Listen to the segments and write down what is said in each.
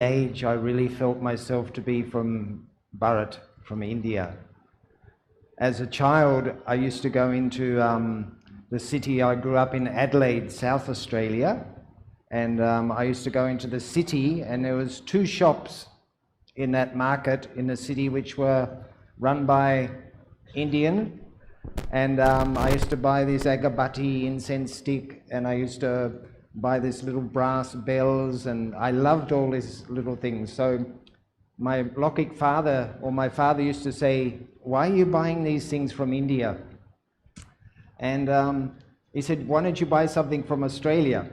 age I really felt myself to be from Bharat, from India. As a child, I used to go into the city. I grew up in Adelaide, South Australia, and I used to go into the city, and there was 2 shops in that market in the city which were run by Indian, and I used to buy this agabatti incense stick, and I used to buy this little brass bells, and I loved all these little things. So my Lokik father, or my father, used to say, "Why are you buying these things from India?" And he said, "Why don't you buy something from Australia?"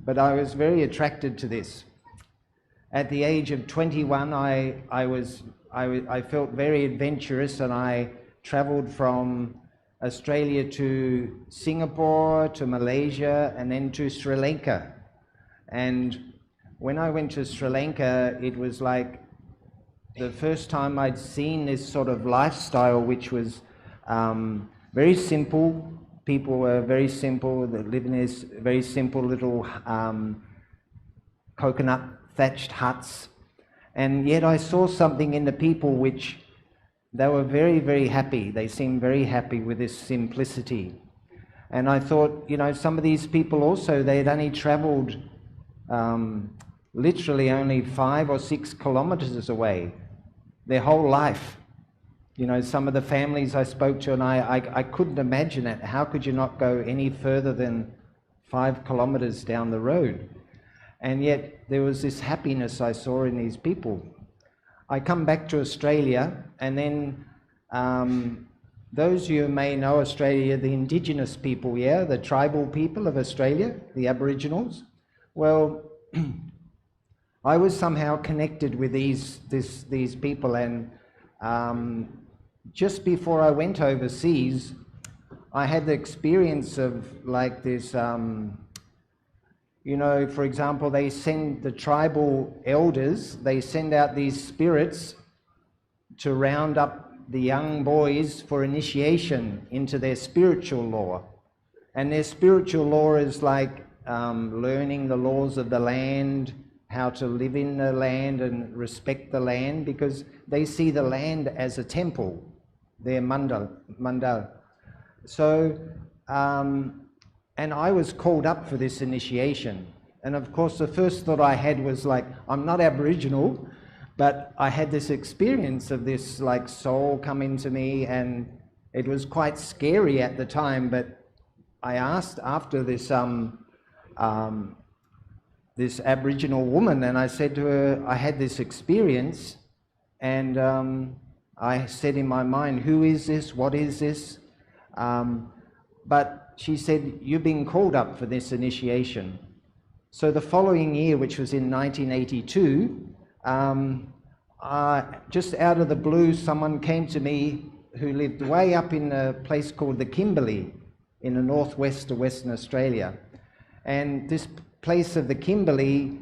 But I was very attracted to this. At the age of 21, I felt very adventurous, and I traveled from Australia to Singapore, to Malaysia, and then to Sri Lanka. And when I went to Sri Lanka, it was like the first time I'd seen this sort of lifestyle, which was very simple. People were very simple. They live in these very simple little coconut thatched huts. And yet I saw something in the people which they were very, very happy. They seemed very happy with this simplicity. And I thought, you know, some of these people also, they'd only traveled literally only 5 or 6 kilometers away their whole life. You know, some of the families I spoke to, and I couldn't imagine it. How could you not go any further than 5 kilometers down the road? And yet there was this happiness I saw in these people. I come back to Australia, and then those of you who may know Australia, the indigenous people, yeah, the tribal people of Australia, the Aboriginals. Well, I was somehow connected with these people, and just before I went overseas, I had the experience of like this, you know, for example, they send the tribal elders, they send out these spirits to round up the young boys for initiation into their spiritual law. And their spiritual law is like learning the laws of the land, how to live in the land and respect the land, because they see the land as a temple, their mandal. So, and I was called up for this initiation. And of course, the first thought I had was like, I'm not Aboriginal, but I had this experience of this like soul come into me, and it was quite scary at the time. But I asked after this this Aboriginal woman, and I said to her, I had this experience, and I said in my mind, who is this? What is this? But she said, you've been called up for this initiation. So the following year, which was in 1982, just out of the blue, someone came to me who lived way up in a place called the Kimberley in the northwest of Western Australia. And this place of the Kimberley,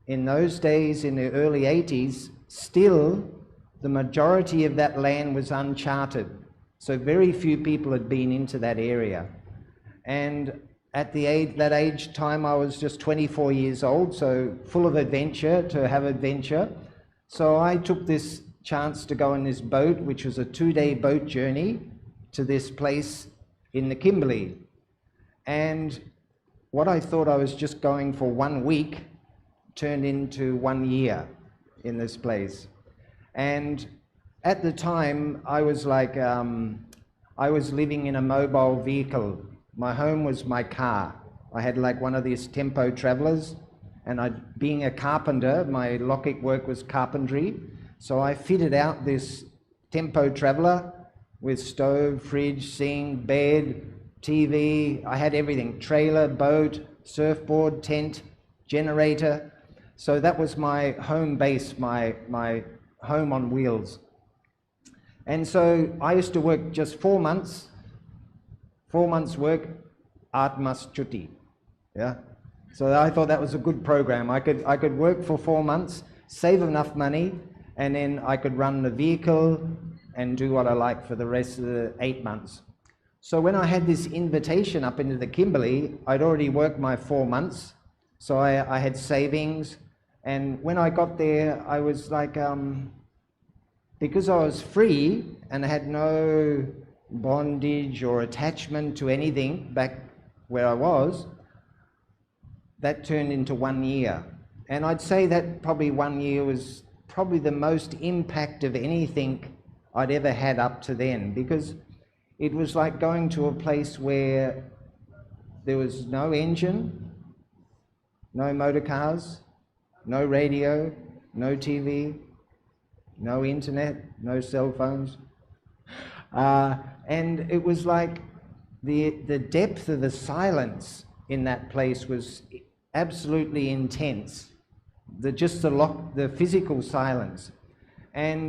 in those days, in the early 80s, still the majority of that land was uncharted. So very few people had been into that area. And at that age time, I was just 24 years old, so full of adventure, to have adventure. So I took this chance to go on this boat, which was a 2-day boat journey to this place in the Kimberley. And what I thought I was just going for 1 week turned into 1 year in this place. And at the time, I was like, I was living in a mobile vehicle. My home was my car. I had like one of these tempo travelers, and being a carpenter, my Lokik work was carpentry. So I fitted out this tempo traveler with stove, fridge, sink, bed, TV. I had everything: trailer, boat, surfboard, tent, generator. So that was my home base, my home on wheels. And so I used to work just 4 months. 4 months work, 8 months chutti. Yeah. So I thought that was a good program. I could work for 4 months, save enough money, and then I could run the vehicle and do what I like for the rest of the 8 months. So when I had this invitation up into the Kimberley, I'd already worked my 4 months. So I had savings, And when I got there, I was like, because I was free and I had no bondage or attachment to anything back where I was, that turned into 1 year. And I'd say that probably 1 year was probably the most impact of anything I'd ever had up to then, because it was like going to a place where there was no engine, no motor cars, no radio, no TV, no internet, no cell phones. And it was like the depth of the silence in that place was absolutely intense. The physical silence. And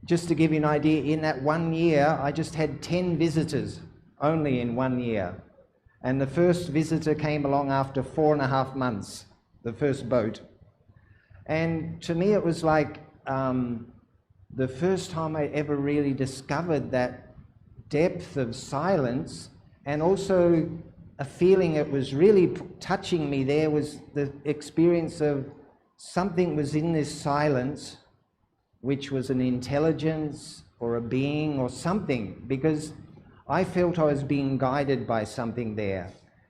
just to give you an idea, in that 1 year, I just had 10 visitors, only in 1 year. And the first visitor came along after 4.5 months, the first boat. And to me, it was like the first time I ever really discovered that depth of silence, and also a feeling it was really touching me there was the experience of something was in this silence, which was an intelligence or a being or something, because I felt I was being guided by something there.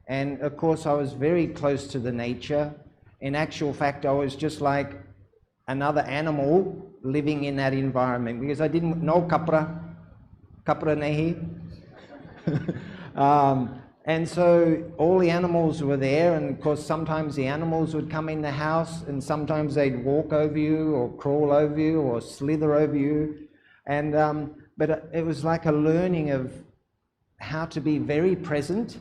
And of course I was very close to the nature. In actual fact, I was just like another animal living in that environment, because I didn't know kapra nehi. And so all the animals were there, and of course sometimes the animals would come in the house, and sometimes they'd walk over you or crawl over you or slither over you. And but it was like a learning of how to be very present.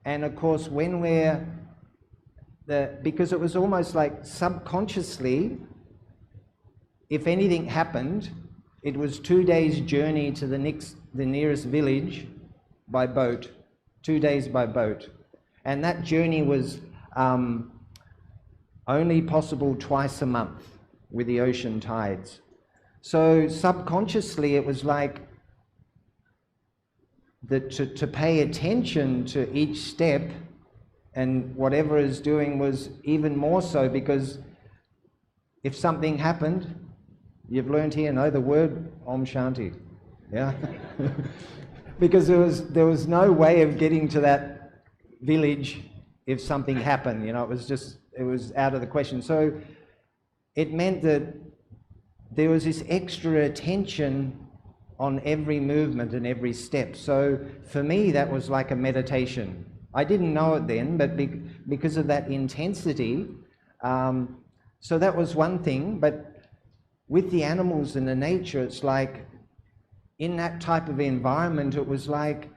And of course when because it was almost like subconsciously, if anything happened, it was 2 days journey to the nearest village by boat, 2 days by boat. And that journey was only possible twice a month with the ocean tides. So subconsciously it was like to pay attention to each step, and whatever is doing was even more so, because if something happened, you've learned here, know the word Om Shanti, yeah? Because there was no way of getting to that village if something happened, you know, it was out of the question. So it meant that there was this extra attention on every movement and every step. So for me, that was like a meditation. I didn't know it then, but because of that intensity, so that was one thing. But with the animals and the nature, it's like, in that type of environment, it was like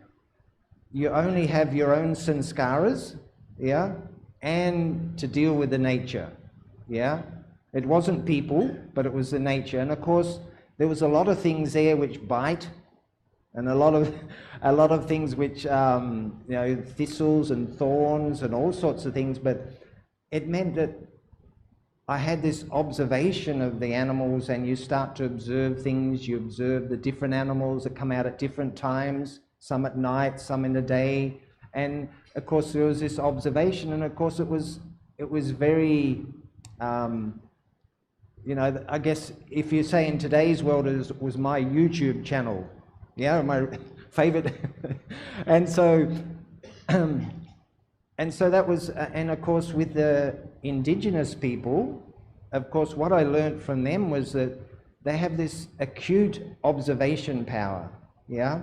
you only have your own sanskaras, yeah, and to deal with the nature, yeah. It wasn't people, but it was the nature. And of course, there was a lot of things there which bite, and a lot of things which, you know, thistles and thorns and all sorts of things. But it meant that I had this observation of the animals, and you start to observe things. You observe the different animals that come out at different times, some at night, some in the day. And of course there was this observation, and of course it was very, you know, I guess if you say in today's world, it was my YouTube channel, yeah, my favorite. And so that was, and of course with the indigenous people, of course what I learned from them was that they have this acute observation power, yeah,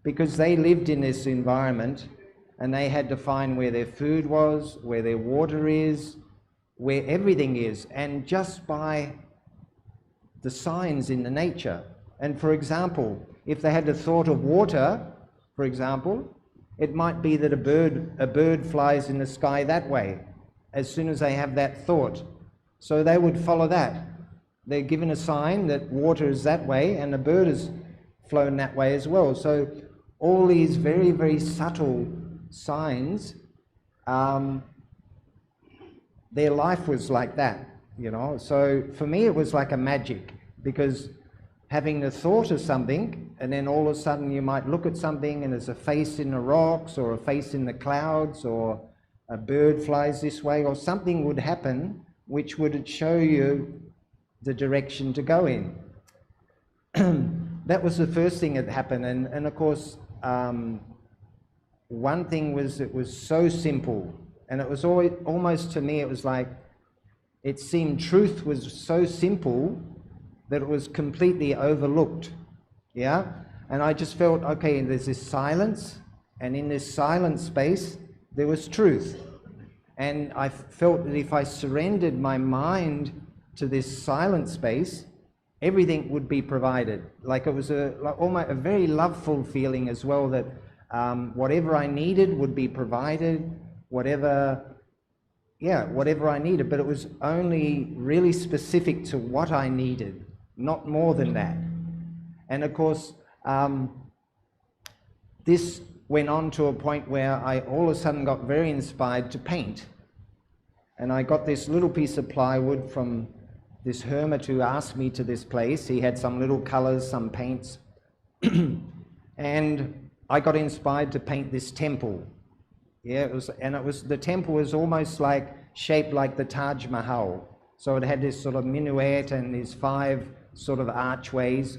because they lived in this environment, and they had to find where their food was, where their water is, where everything is, and just by the signs in the nature. And for example, if they had the thought of water, for example, it might be that a bird flies in the sky that way as soon as they have that thought. So they would follow that. They're given a sign that water is that way, and a bird is flown that way as well. So all these very, very subtle signs, their life was like that, you know. So for me it was like a magic, because having the thought of something, and then all of a sudden you might look at something and there's a face in the rocks, or a face in the clouds, or a bird flies this way, or something would happen which would show you the direction to go in. That was the first thing that happened, and of course, one thing was it was so simple, and it was always, almost to me, it was like, it seemed truth was so simple that it was completely overlooked, yeah? And I just felt, okay, there's this silence, and in this silent space, there was truth. And I felt that if I surrendered my mind to this silent space, everything would be provided. Like it was almost a very loveful feeling as well, that whatever I needed would be provided, whatever I needed, but it was only really specific to what I needed, not more than that. And of course, this went on to a point where I all of a sudden got very inspired to paint. And I got this little piece of plywood from this hermit who asked me to this place. He had some little colors, some paints. And I got inspired to paint this temple. Yeah, the temple was almost like shaped like the Taj Mahal. So it had this sort of minuet and these 5 sort of archways.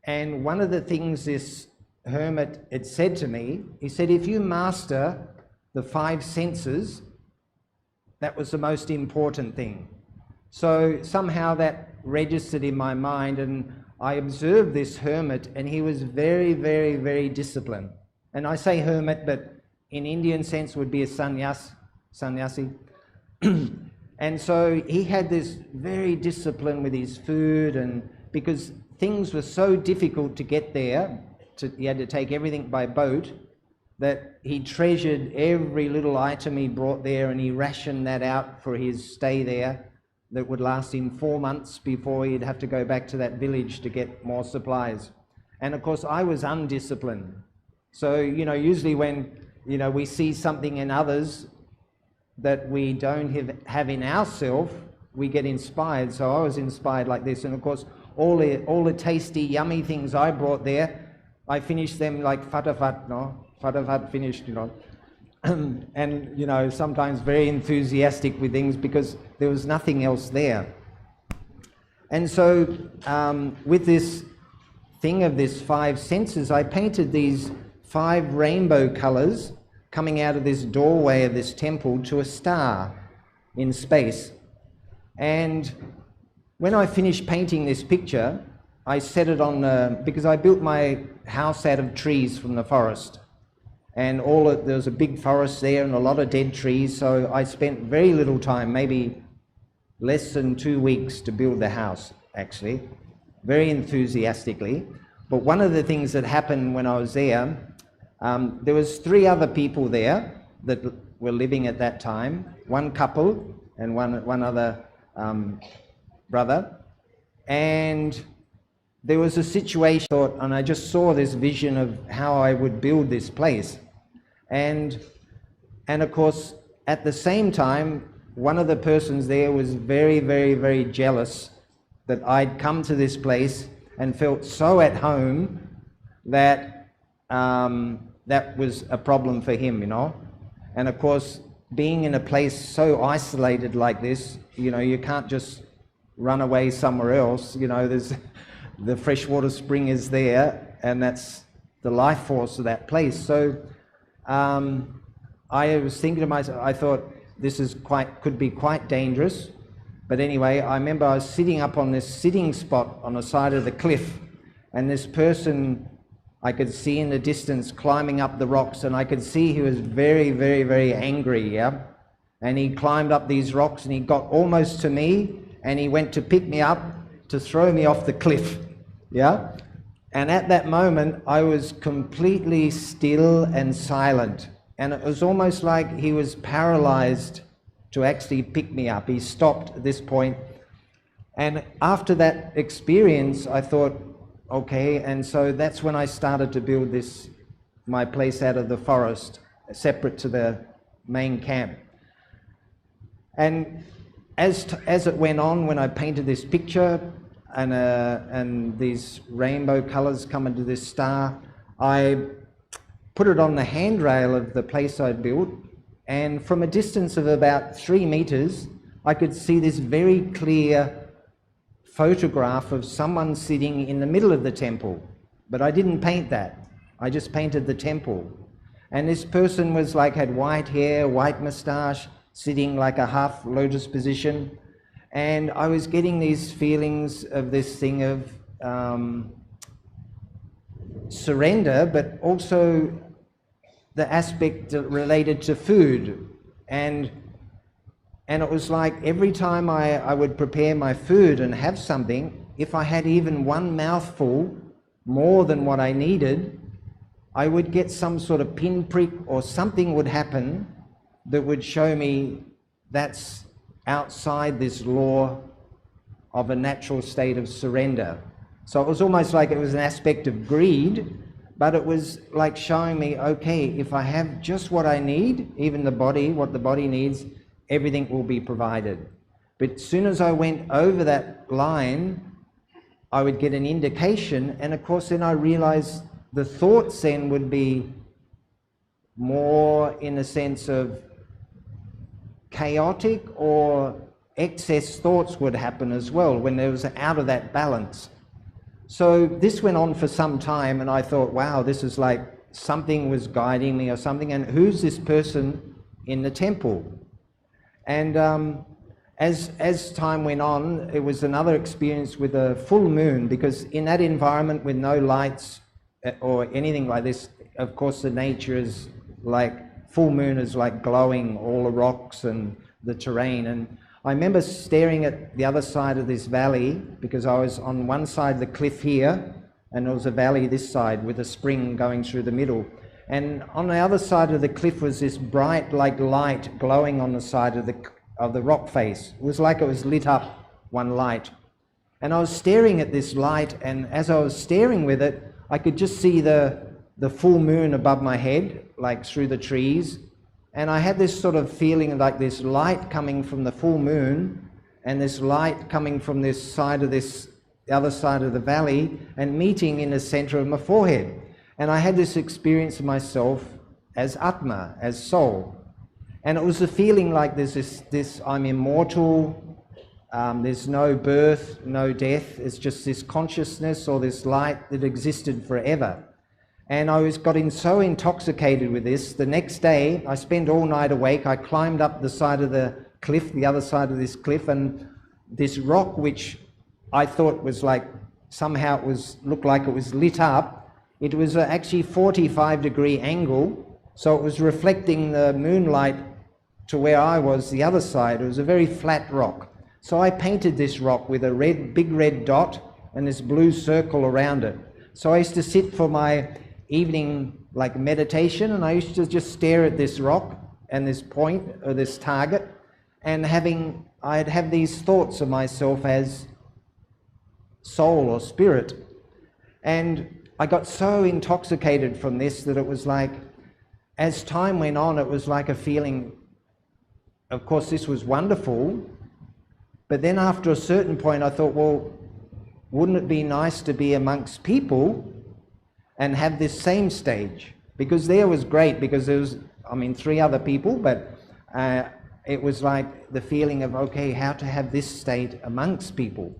And one of the things this hermit had said to me, he said, if you master the 5 senses, that was the most important thing. So somehow that registered in my mind, and I observed this hermit, and he was very, very, very disciplined. And I say hermit, but in Indian sense would be a sannyasi. And so he had this very discipline with his food, and because things were so difficult to get there, he had to take everything by boat, that he treasured every little item he brought there, and he rationed that out for his stay there. That would last him 4 months before he'd have to go back to that village to get more supplies. And of course, I was undisciplined. So, usually when, we see something in others that we don't have in ourselves, we get inspired. So I was inspired like this. And of course, all the tasty, yummy things I brought there, I finished them like fatafat, fatafat finished, and sometimes very enthusiastic with things because there was nothing else there. And so with this thing of this 5 senses, I painted these 5 rainbow colors coming out of this doorway of this temple to a star in space. And when I finished painting this picture, I set it on, because I built my house out of trees from the forest. And there was a big forest there and a lot of dead trees, so I spent very little time, maybe less than 2 weeks to build the house, actually, very enthusiastically. But one of the things that happened when I was there was 3 other people there that were living at that time, 1 couple and one other brother. And there was a situation, and I just saw this vision of how I would build this place. And of course, at the same time, one of the persons there was very, very, very jealous that I'd come to this place and felt so at home that that was a problem for him, And of course, being in a place so isolated like this, you can't just run away somewhere else. There's the freshwater spring is there, and that's the life force of that place. So I was thinking to myself, I thought this could be quite dangerous. But anyway, I remember I was sitting up on this sitting spot on the side of the cliff, and this person I could see in the distance climbing up the rocks, and I could see he was very, very, very angry, yeah? And he climbed up these rocks, and he got almost to me, and he went to pick me up to throw me off the cliff, yeah? And at that moment, I was completely still and silent. And it was almost like he was paralyzed to actually pick me up. He stopped at this point. And after that experience, I thought, okay, and so that's when I started to build my place out of the forest, separate to the main camp. And as it went on, when I painted this picture, and these rainbow colors come into this star, I put it on the handrail of the place I'd built, and from a distance of about 3 meters, I could see this very clear photograph of someone sitting in the middle of the temple. But I didn't paint that. I just painted the temple. And this person was like, had white hair, white moustache, sitting like a half lotus position. And I was getting these feelings of this thing of surrender, but also the aspect related to food. And it was like every time I would prepare my food and have something, if I had even one mouthful more than what I needed, I would get some sort of pinprick or something would happen that would show me that's outside this law of a natural state of surrender. So it was almost like it was an aspect of greed, but it was like showing me, okay, if I have just what I need, even the body, what the body needs, everything will be provided. But as soon as I went over that line, I would get an indication, and of course then I realized the thoughts then would be more in a sense of chaotic, or excess thoughts would happen as well when there was out of that balance. So this went on for some time, and I thought, wow, this is like something was guiding me or something, and who's this person in the temple? And as time went on, it was another experience with a full moon, because in that environment with no lights or anything like this, of course the nature is like, full moon is like glowing all the rocks and the terrain. And I remember staring at the other side of this valley, because I was on one side of the cliff here, and there was a valley this side with a spring going through the middle. And on the other side of the cliff was this bright like light glowing on the side of the rock face. It was like it was lit up, one light. And I was staring at this light, and as I was staring with it, I could just see the full moon above my head, like through the trees. And I had this sort of feeling like this light coming from the full moon, and this light coming from this side of the other side of the valley, and meeting in the center of my forehead. And I had this experience of myself as Atma, as soul. And it was a feeling like there's this I'm immortal, there's no birth, no death, it's just this consciousness or this light that existed forever. And I was getting so intoxicated with this, the next day I spent all night awake. I climbed up the side of the cliff, the other side of this cliff, and this rock, which I thought was like, somehow looked like it was lit up, it was actually 45-degree angle, so it was reflecting the moonlight to where I was, the other side. It was a very flat rock. So I painted this rock with a big red dot and this blue circle around it. So I used to sit for my evening like meditation, and I used to just stare at this rock and this point or this target, and I'd have these thoughts of myself as soul or spirit. And I got so intoxicated from this that it was like, as time went on, it was like a feeling, of course this was wonderful, but then after a certain point I thought, well, wouldn't it be nice to be amongst people and have this same stage? Because there was great, because there was, 3 other people, but it was like the feeling of, okay, how to have this state amongst people.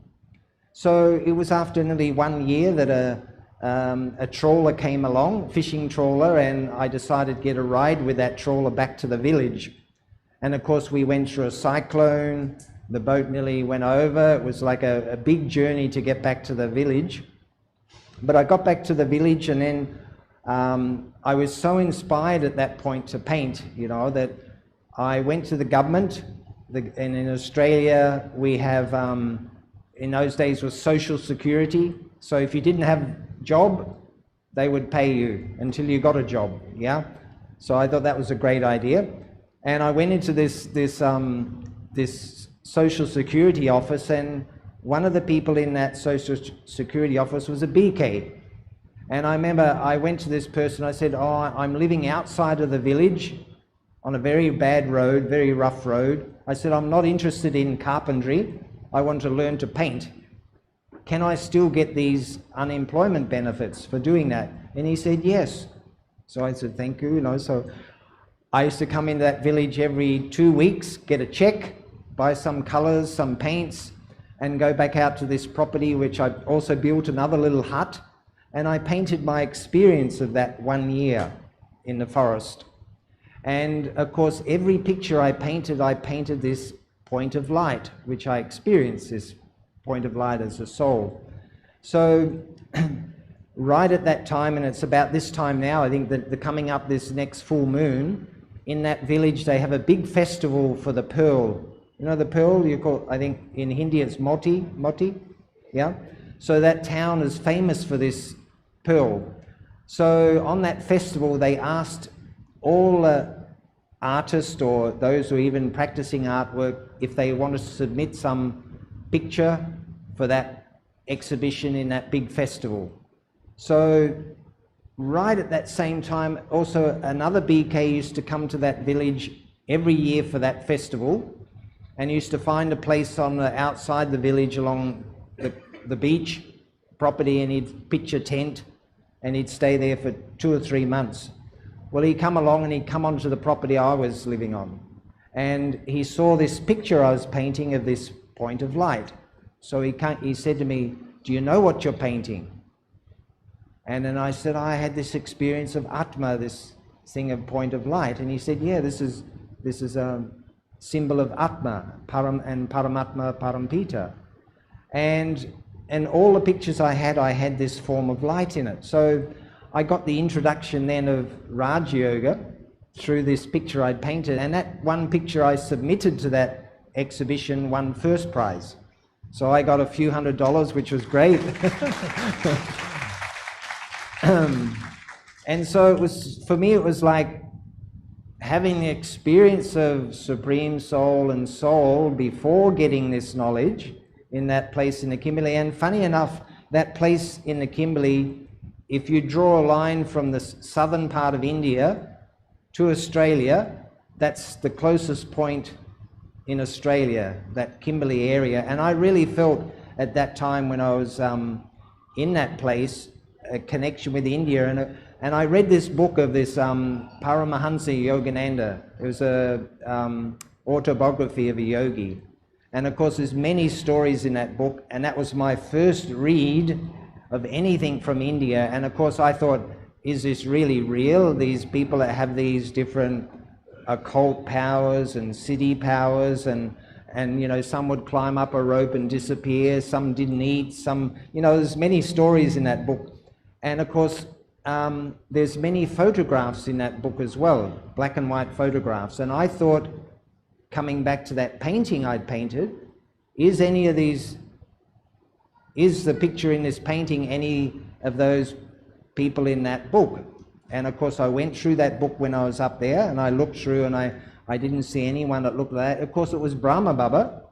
So it was after nearly 1 year that a trawler came along, fishing trawler, and I decided to get a ride with that trawler back to the village. And of course we went through a cyclone, the boat nearly went over. It was like a big journey to get back to the village. But I got back to the village, and then I was so inspired at that point to paint, that I went to the government. And in Australia we have, in those days, was social security. So if you didn't have a job, they would pay you until you got a job, yeah? So I thought that was a great idea. And I went into this social security office, and one of the people in that social security office was a BK. And I remember I went to this person, I said, oh, I'm living outside of the village on a very bad road, very rough road. I said, I'm not interested in carpentry. I want to learn to paint. Can I still get these unemployment benefits for doing that? And he said, yes. So I said, thank you. So I used to come into that village every 2 weeks, get a check buy some colors, some paints, and go back out to this property, which I also built another little hut, and I painted my experience of that 1 year in the forest. And of course, every picture I painted this point of light, which I experienced, this point of light as a soul. So right at that time, and it's about this time now, I think that the coming up this next full moon, in that village they have a big festival for the pearl. You know the pearl, you call, I think in Hindi it's moti, yeah? So that town is famous for this pearl. So on that festival they asked all artists or those who are even practicing artwork if they wanted to submit some picture for that exhibition in that big festival. So right at that same time, also another BK used to come to that village every year for that festival, and used to find a place on the outside the village along the beach property, and he'd pitch a tent and he'd stay there for 2 or 3 months. Well, he'd come along and he'd come onto the property I was living on, and he saw this picture I was painting of this point of light. So he said to me, "Do you know what you're painting?" And then I said, "I had this experience of Atma, this thing of point of light." And he said, "Yeah, this is a symbol of Atma, Param and Paramatma, Parampita." And all the pictures I had this form of light in it. So I got the introduction then of Raj Yoga through this picture I'd painted. And that one picture I submitted to that exhibition won first prize. So I got a few $100s, which was great. And so it was, for me, it was like having the experience of Supreme Soul and Soul before getting this knowledge in that place in the Kimberley. And funny enough, that place in the Kimberley, if you draw a line from the southern part of India to Australia, that's the closest point in Australia, that Kimberley area. And I really felt at that time when I was in that place a connection with India. And I read this book of this Paramahansa Yogananda. It was a autobiography of a yogi. And of course there's many stories in that book, and that was my first read of anything from India. And of course I thought, is this really real? These people that have these different occult powers and city powers, and you know, some would climb up a rope and disappear, some didn't eat, some, you know, there's many stories in that book. And of course there's many photographs in that book as well, black and white photographs. And I thought, coming back to that painting I'd painted, is the picture in this painting any of those people in that book? And of course I went through that book when I was up there, and I looked through, and I didn't see anyone that looked like that. Of course it was Brahma Baba,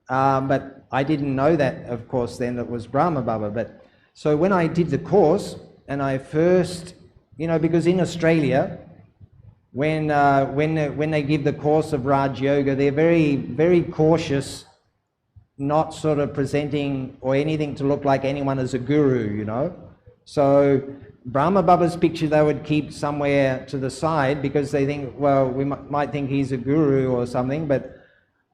but I didn't know that, of course, then it was Brahma Baba. But so when I did the course, and I first, you know, because in Australia, when they give the course of Raj Yoga, they're very, very cautious, not sort of presenting or anything to look like anyone as a guru, you know. So Brahma Baba's picture they would keep somewhere to the side, because they think, well, we might think he's a guru or something. But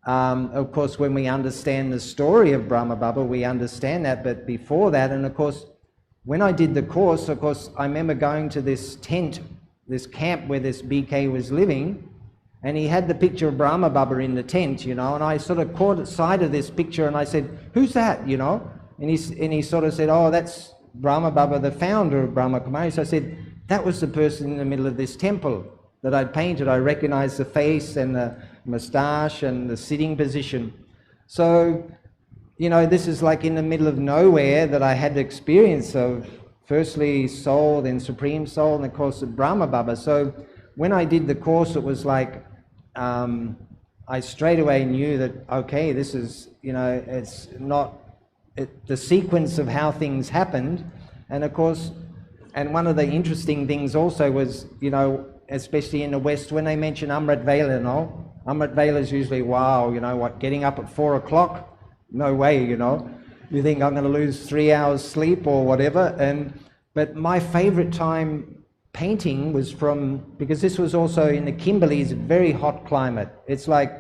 of course when we understand the story of Brahma Baba, we understand that. But before that, and of course when I did the course, of course I remember going to this tent, this camp where this BK was living, and he had the picture of Brahma Baba in the tent, you know, and I sort of caught sight of this picture, and I said, "Who's that?" you know, and he sort of said, "Oh, that's Brahma Baba, the founder of Brahma Kumaris." I said, "That was the person in the middle of this temple that I'd painted." I recognized the face and the moustache and the sitting position. So, you know, this is like in the middle of nowhere that I had the experience of firstly Soul, then Supreme Soul, and of course Brahma Baba. So when I did the course, it was like I straight away knew that, okay, this is, you know, it's not the sequence of how things happened. And of course, and one of the interesting things also was, you know, especially in the West, when they mention Amrit Vela, you know, Amrit Vela is usually, wow, you know what, getting up at 4 o'clock? No way, you know. You think I'm going to lose 3 hours sleep or whatever. But my favorite time painting was because this was also in the Kimberley, it's a very hot climate. It's like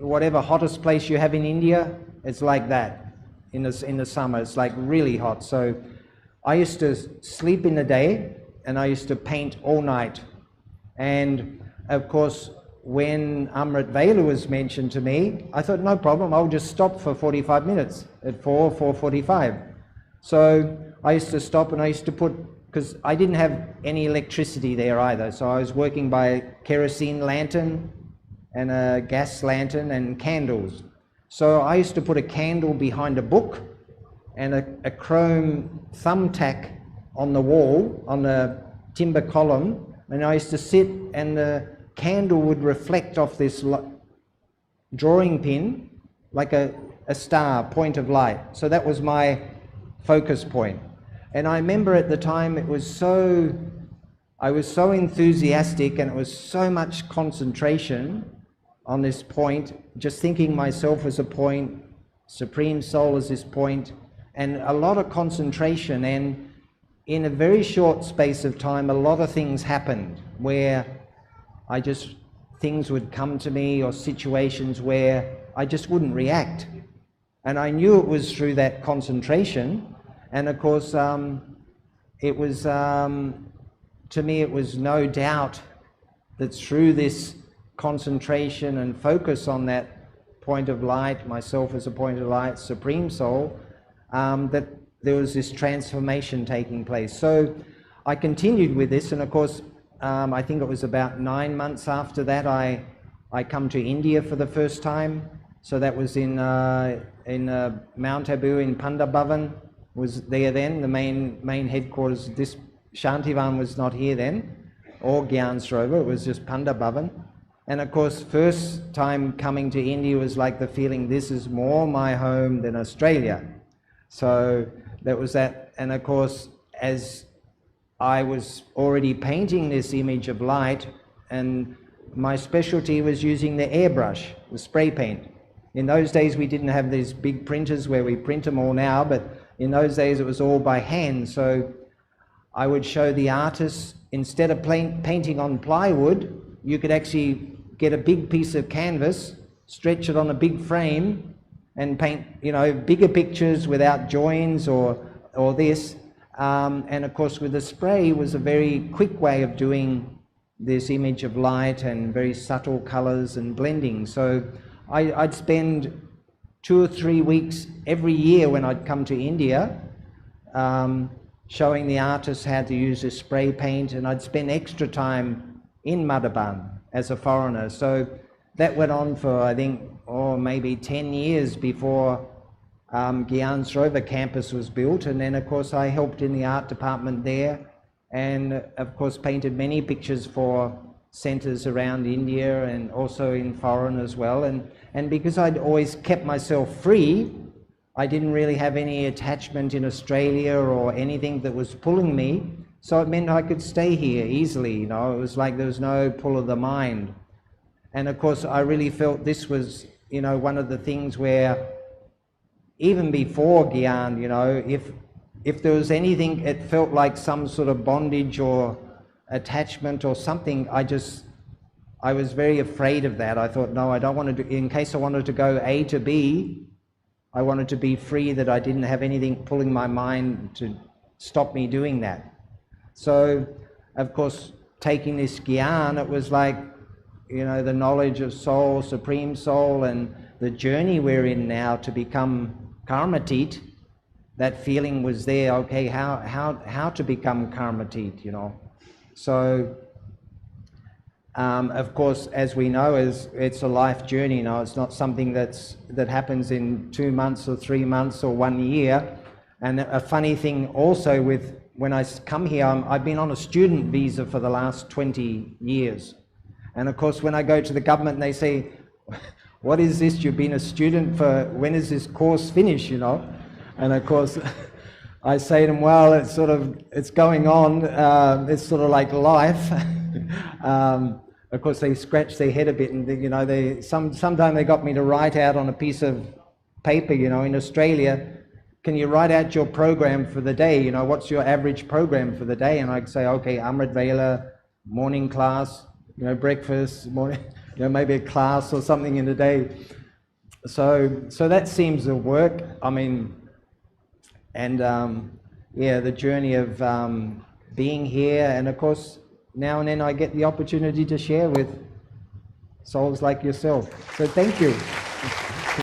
whatever hottest place you have in India, it's like that in the summer. It's like really hot. So I used to sleep in the day and I used to paint all night. And of course, when Amrit Vela was mentioned to me, I thought, no problem, I'll just stop for 45 minutes at 4:45. So I used to stop and I used to put, because I didn't have any electricity there either, so I was working by kerosene lantern and a gas lantern and candles. So I used to put a candle behind a book and a chrome thumbtack on the wall, on the timber column, and I used to sit and the candle would reflect off this drawing pin like a star, point of light. So that was my focus point. And I remember at the time I was so enthusiastic and it was so much concentration on this point, just thinking myself as a point, Supreme Soul as this point, and a lot of concentration. And in a very short space of time, a lot of things happened where things would come to me, or situations where I just wouldn't react. And I knew it was through that concentration. And of course, it was, to me, it was no doubt that through this concentration and focus on that point of light, myself as a point of light, Supreme Soul, that there was this transformation taking place. So I continued with this, and of course, I think it was about 9 months after that I come to India for the first time. So that was in Mount Abu in Pandabhavan, was there then, the main headquarters. This Shantivan was not here then, or Gyan Sarovar, it was just Pandabhavan. And of course, first time coming to India was like the feeling, this is more my home than Australia. So that was that. And of course, as I was already painting this image of light, and my specialty was using the airbrush, the spray paint. In those days, we didn't have these big printers where we print them all now, but in those days it was all by hand. So I would show the artists, instead of painting on plywood, you could actually get a big piece of canvas, stretch it on a big frame, and paint, bigger pictures without joins or this. And of course, with the spray was a very quick way of doing this image of light and very subtle colors and blending. So I'd spend 2 or 3 weeks every year when I'd come to India, showing the artists how to use this spray paint, and I'd spend extra time in Madhaban as a foreigner. So that went on for, I think, maybe 10 years before Gyan Sarovar campus was built. And then of course I helped in the art department there, and of course painted many pictures for centres around India and also in foreign as well. And because I'd always kept myself free, I didn't really have any attachment in Australia or anything that was pulling me. So it meant I could stay here easily, It was like there was no pull of the mind. And of course I really felt this was, one of the things where even before Gyan, if there was anything, it felt like some sort of bondage or attachment or something. I was very afraid of that. I thought, no, I don't want to do, in case I wanted to go A to B, I wanted to be free, that I didn't have anything pulling my mind to stop me doing that. So, of course, taking this Gyan, it was like, the knowledge of soul, Supreme Soul, and the journey we're in now to become Karmatit. That feeling was there. Okay, how to become Karmatit, So, of course, as we know, it's a life journey. It's not something that happens in 2 months or 3 months or 1 year. And a funny thing also with when I come here, I've been on a student visa for the last 20 years. And of course, when I go to the government and they say, what is this? You've been a student for, when is this course finished, And of course, I say to them, well, it's going on. It's sort of like life. Of course, they scratch their head a bit, and sometimes they got me to write out on a piece of paper, in Australia, can you write out your program for the day? What's your average program for the day? And I'd say, okay, Amrit Vela, morning class, breakfast, morning, you know, maybe a class or something in a day. So that seems to work. I mean, and yeah, the journey of being here, and of course, now and then I get the opportunity to share with souls like yourself. So thank you.